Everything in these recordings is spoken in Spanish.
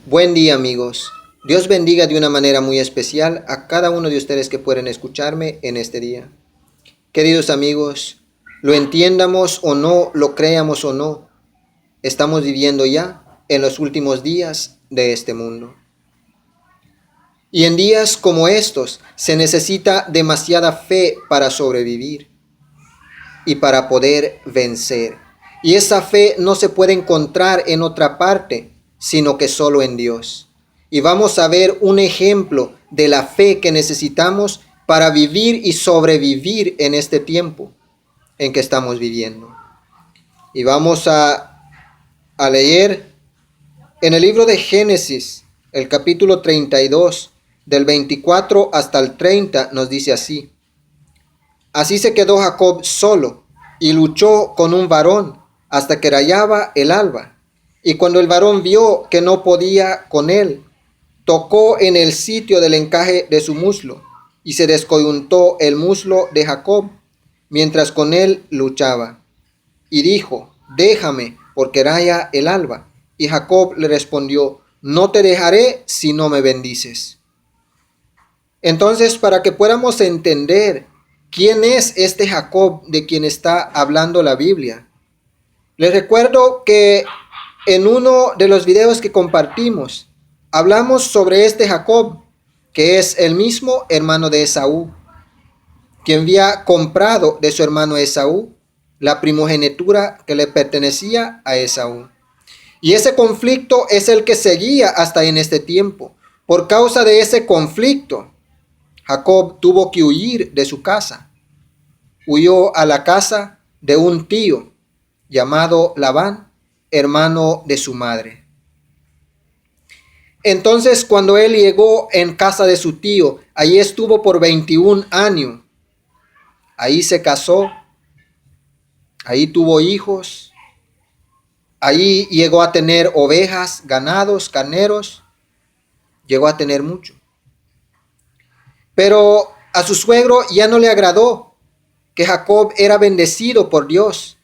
Buen día, amigos. Dios bendiga de una manera muy especial a cada uno de ustedes que pueden escucharme en este día. Queridos amigos, lo entiendamos o no, lo creamos o no, estamos viviendo ya en los últimos días de este mundo. Y en días como estos se necesita demasiada fe para sobrevivir y para poder vencer. Y esa fe no se puede encontrar en otra parte, sino que solo en Dios. Y vamos a ver un ejemplo de la fe que necesitamos para vivir y sobrevivir en este tiempo en que estamos viviendo. Y vamos a leer en el libro de Génesis, el capítulo 32, del 24 hasta el 30, nos dice así. Así se quedó Jacob solo y luchó con un varón hasta que rayaba el alba. Y cuando el varón vio que no podía con él, tocó en el sitio del encaje de su muslo y se descoyuntó el muslo de Jacob mientras con él luchaba. Y dijo, déjame, porque raya el alba. Y Jacob le respondió, no te dejaré si no me bendices. Entonces, para que podamos entender quién es este Jacob de quien está hablando la Biblia, les recuerdo que en uno de los videos que compartimos, hablamos sobre este Jacob, que es el mismo hermano de Esaú, quien había comprado de su hermano Esaú la primogenitura que le pertenecía a Esaú. Y ese conflicto es el que seguía hasta en este tiempo. Por causa de ese conflicto, Jacob tuvo que huir de su casa. Huyó a la casa de un tío llamado Labán, hermano de su madre. Entonces, cuando él llegó en casa de su tío, allí estuvo por 21 años. Ahí se casó, ahí tuvo hijos, ahí llegó a tener ovejas, ganados, carneros, llegó a tener mucho. Pero a su suegro ya no le agradó que Jacob era bendecido por Dios.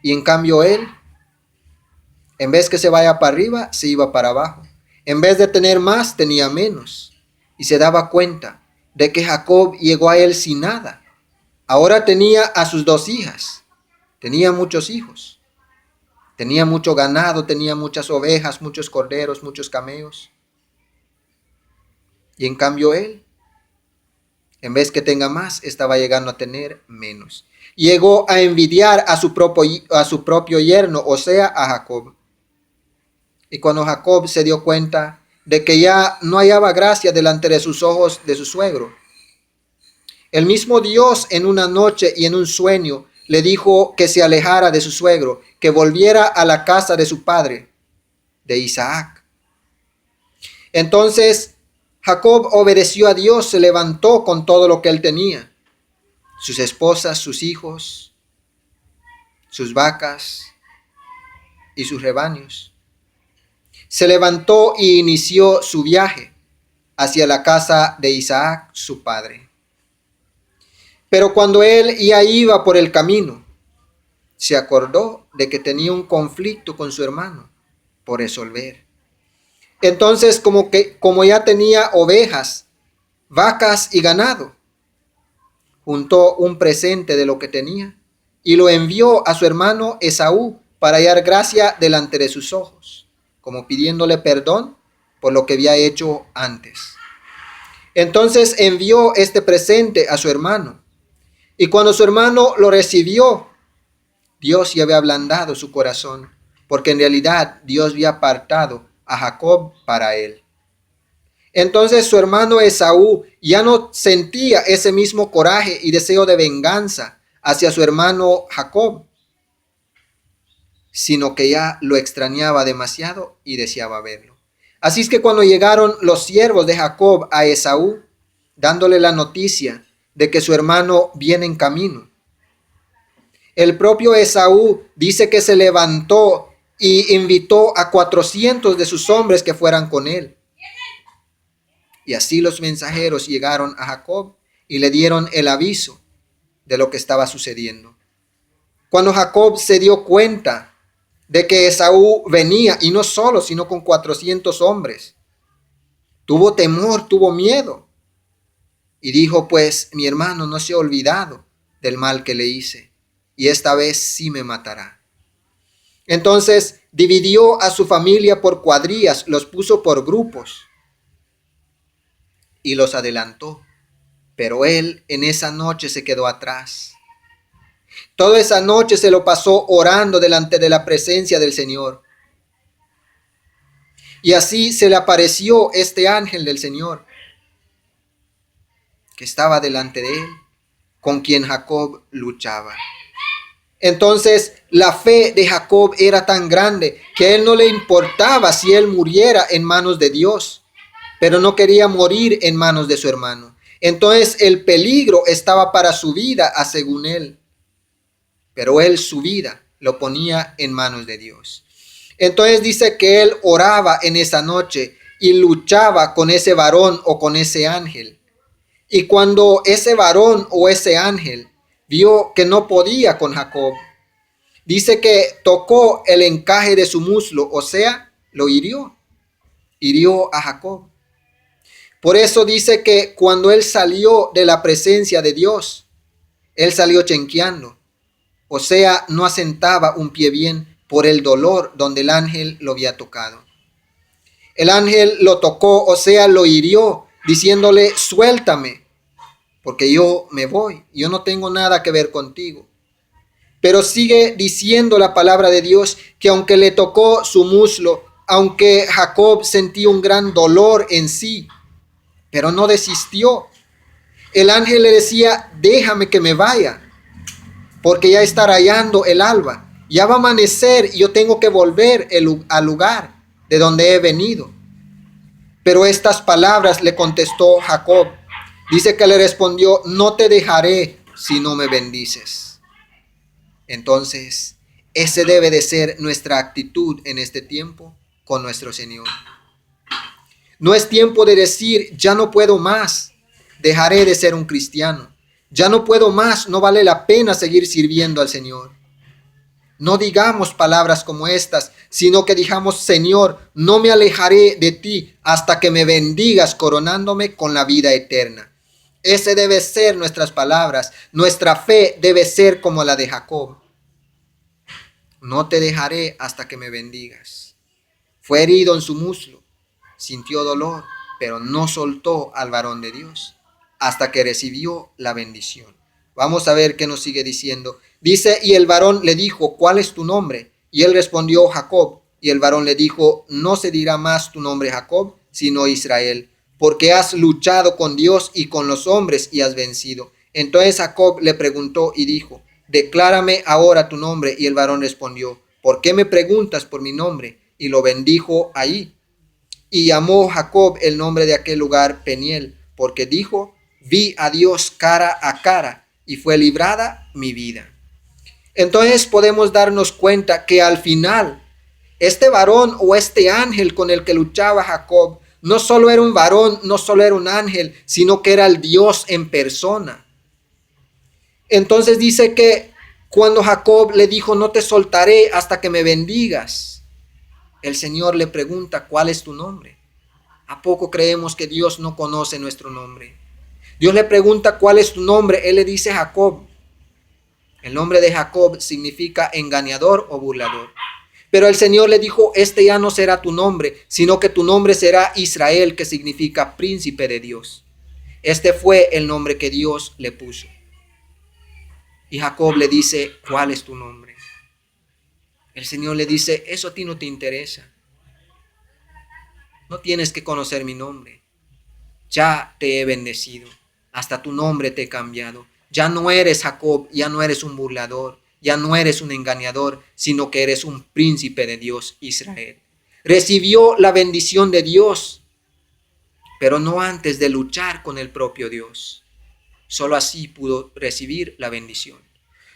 Y en cambio él, en vez que se vaya para arriba, se iba para abajo. En vez de tener más, tenía menos. Y se daba cuenta de que Jacob llegó a él sin nada. Ahora tenía a sus 2 hijas. Tenía muchos hijos. Tenía mucho ganado, tenía muchas ovejas, muchos corderos, muchos camellos. Y en cambio él, en vez que tenga más, estaba llegando a tener menos. Llegó a envidiar a su propio yerno, o sea, a Jacob. Y cuando Jacob se dio cuenta de que ya no hallaba gracia delante de sus ojos de su suegro, el mismo Dios en una noche y en un sueño le dijo que se alejara de su suegro, que volviera a la casa de su padre, de Isaac. Entonces Jacob obedeció a Dios, se levantó con todo lo que él tenía, sus esposas, sus hijos, sus vacas y sus rebaños. Se levantó y inició su viaje hacia la casa de Isaac, su padre. Pero cuando él ya iba por el camino, se acordó de que tenía un conflicto con su hermano por resolver. Entonces, como ya tenía ovejas, vacas y ganado, juntó un presente de lo que tenía y lo envió a su hermano Esaú para hallar gracia delante de sus ojos, como pidiéndole perdón por lo que había hecho antes. Entonces envió este presente a su hermano, y cuando su hermano lo recibió, Dios ya había ablandado su corazón, porque en realidad Dios había apartado a Jacob para él. Entonces su hermano Esaú ya no sentía ese mismo coraje y deseo de venganza hacia su hermano Jacob, sino que ya lo extrañaba demasiado y deseaba verlo. Así es que cuando llegaron los siervos de Jacob a Esaú, dándole la noticia de que su hermano viene en camino, el propio Esaú dice que se levantó y invitó a 400 de sus hombres que fueran con él. Y así los mensajeros llegaron a Jacob y le dieron el aviso de lo que estaba sucediendo. Cuando Jacob se dio cuenta de que Esaú venía, y no solo, sino con 400 hombres. Tuvo temor, tuvo miedo. Y dijo, pues, mi hermano no se ha olvidado del mal que le hice, y esta vez sí me matará. Entonces dividió a su familia por cuadrillas, los puso por grupos y los adelantó. Pero él en esa noche se quedó atrás. Toda esa noche se lo pasó orando delante de la presencia del Señor. Y así se le apareció este ángel del Señor, que estaba delante de él, con quien Jacob luchaba. Entonces la fe de Jacob era tan grande que a él no le importaba si él muriera en manos de Dios, pero no quería morir en manos de su hermano. Entonces el peligro estaba para su vida, según él, pero él su vida lo ponía en manos de Dios. Entonces dice que él oraba en esa noche y luchaba con ese varón o con ese ángel. Y cuando ese varón o ese ángel vio que no podía con Jacob, dice que tocó el encaje de su muslo, o sea, lo hirió a Jacob. Por eso dice que cuando él salió de la presencia de Dios, él salió chenqueando, o sea, no asentaba un pie bien por el dolor donde el ángel lo había tocado. El ángel lo tocó, o sea, lo hirió, diciéndole, suéltame, porque yo me voy, yo no tengo nada que ver contigo. Pero sigue diciendo la palabra de Dios que aunque le tocó su muslo, aunque Jacob sentía un gran dolor en sí, pero no desistió. El ángel le decía, déjame que me vaya, porque ya está rayando el alba, ya va a amanecer y yo tengo que volver al lugar de donde he venido. Pero estas palabras le contestó Jacob. Dice que le respondió, no te dejaré si no me bendices. Entonces, ese debe de ser nuestra actitud en este tiempo con nuestro Señor. No es tiempo de decir, ya no puedo más, dejaré de ser un cristiano. Ya no puedo más, no vale la pena seguir sirviendo al Señor. No digamos palabras como estas, sino que digamos, Señor, no me alejaré de ti hasta que me bendigas coronándome con la vida eterna. Ese debe ser nuestras palabras. Nuestra fe debe ser como la de Jacob. No te dejaré hasta que me bendigas. Fue herido en su muslo, sintió dolor, pero no soltó al varón de Dios hasta que recibió la bendición. Vamos a ver qué nos sigue diciendo. Dice, y el varón le dijo, ¿cuál es tu nombre? Y él respondió, Jacob. Y el varón le dijo, no se dirá más tu nombre Jacob, sino Israel, porque has luchado con Dios y con los hombres y has vencido. Entonces Jacob le preguntó y dijo, declárame ahora tu nombre. Y el varón respondió, ¿por qué me preguntas por mi nombre? Y lo bendijo ahí. Y llamó Jacob el nombre de aquel lugar Peniel, porque dijo, vi a Dios cara a cara y fue librada mi vida. Entonces podemos darnos cuenta que al final, este varón o este ángel con el que luchaba Jacob, no solo era un varón, no solo era un ángel, sino que era el Dios en persona. Entonces dice que cuando Jacob le dijo, no te soltaré hasta que me bendigas, el Señor le pregunta, ¿cuál es tu nombre? ¿A poco creemos que Dios no conoce nuestro nombre? Dios le pregunta, ¿cuál es tu nombre? Él le dice Jacob. El nombre de Jacob significa engañador o burlador. Pero el Señor le dijo, este ya no será tu nombre, sino que tu nombre será Israel, que significa príncipe de Dios. Este fue el nombre que Dios le puso. Y Jacob le dice, ¿cuál es tu nombre? El Señor le dice, eso a ti no te interesa. No tienes que conocer mi nombre. Ya te he bendecido. Hasta tu nombre te he cambiado. Ya no eres Jacob, ya no eres un burlador, ya no eres un engañador, sino que eres un príncipe de Dios, Israel. Recibió la bendición de Dios, pero no antes de luchar con el propio Dios. Solo así pudo recibir la bendición.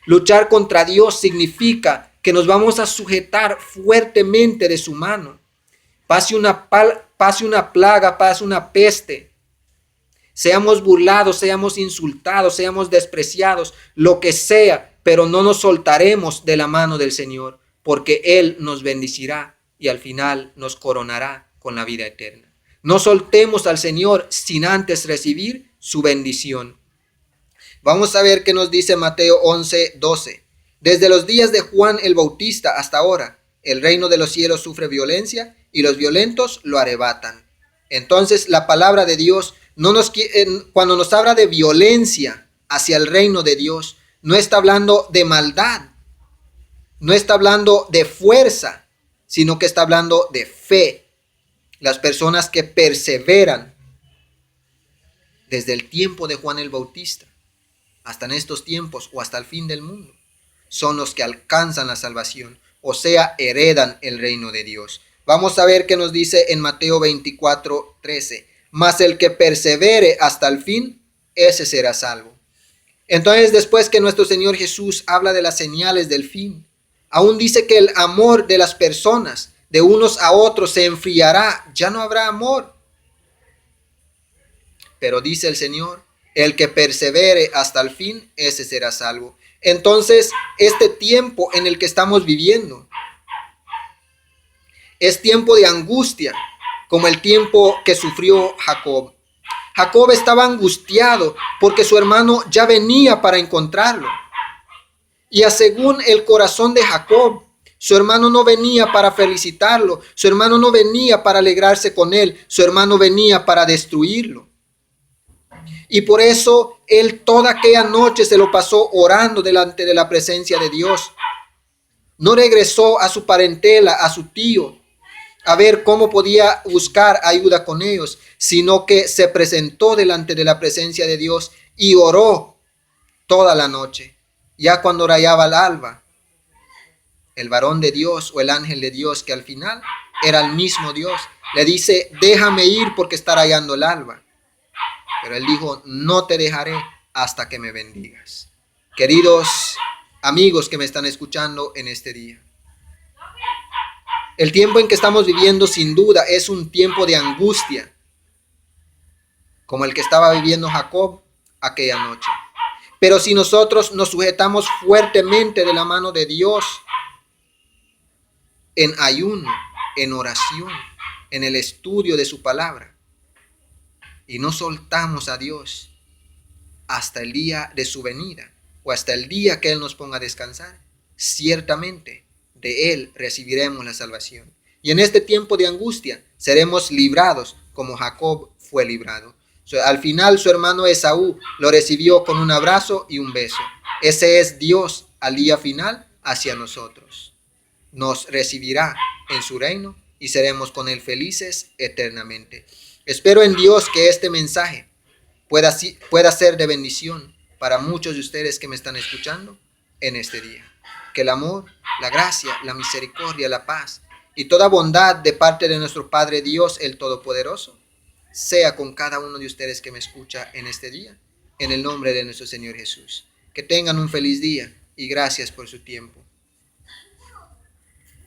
Luchar contra Dios significa que nos vamos a sujetar fuertemente de su mano. Pase una plaga, pase una peste, seamos burlados, seamos insultados, seamos despreciados, lo que sea, pero no nos soltaremos de la mano del Señor, porque Él nos bendecirá y al final nos coronará con la vida eterna. No soltemos al Señor sin antes recibir su bendición. Vamos a ver qué nos dice Mateo 11:12. Desde los días de Juan el Bautista hasta ahora, el reino de los cielos sufre violencia y los violentos lo arrebatan. Entonces la palabra de Dios cuando nos habla de violencia hacia el reino de Dios, no está hablando de maldad, no está hablando de fuerza, sino que está hablando de fe. Las personas que perseveran desde el tiempo de Juan el Bautista hasta en estos tiempos o hasta el fin del mundo, son los que alcanzan la salvación, o sea, heredan el reino de Dios. Vamos a ver qué nos dice en Mateo 24:13. Mas el que persevere hasta el fin, ese será salvo. Entonces, después que nuestro Señor Jesús habla de las señales del fin, aún dice que el amor de las personas, de unos a otros, se enfriará. Ya no habrá amor. Pero dice el Señor, el que persevere hasta el fin, ese será salvo. Entonces, este tiempo en el que estamos viviendo es tiempo de angustia, como el tiempo que sufrió Jacob. Jacob estaba angustiado porque su hermano ya venía para encontrarlo. Y según el corazón de Jacob, su hermano no venía para felicitarlo, su hermano no venía para alegrarse con él, su hermano venía para destruirlo. Y por eso él toda aquella noche se lo pasó orando delante de la presencia de Dios. No regresó a su parentela, a su tío, a ver cómo podía buscar ayuda con ellos, sino que se presentó delante de la presencia de Dios y oró toda la noche. Ya cuando rayaba el alba, el varón de Dios o el ángel de Dios, que al final era el mismo Dios, le dice, déjame ir porque está rayando el alba. Pero él dijo, no te dejaré hasta que me bendigas. Queridos amigos que me están escuchando en este día, el tiempo en que estamos viviendo sin duda es un tiempo de angustia, como el que estaba viviendo Jacob aquella noche. Pero si nosotros nos sujetamos fuertemente de la mano de Dios, en ayuno, en oración, en el estudio de su palabra, y no soltamos a Dios hasta el día de su venida o hasta el día que Él nos ponga a descansar, ciertamente de Él recibiremos la salvación. Y en este tiempo de angustia seremos librados como Jacob fue librado. Al final su hermano Esaú lo recibió con un abrazo y un beso. Ese es Dios al día final hacia nosotros. Nos recibirá en su reino y seremos con Él felices eternamente. Espero en Dios que este mensaje pueda ser de bendición para muchos de ustedes que me están escuchando en este día. Que el amor, la gracia, la misericordia, la paz y toda bondad de parte de nuestro Padre Dios, el Todopoderoso, sea con cada uno de ustedes que me escucha en este día, en el nombre de nuestro Señor Jesús. Que tengan un feliz día y gracias por su tiempo.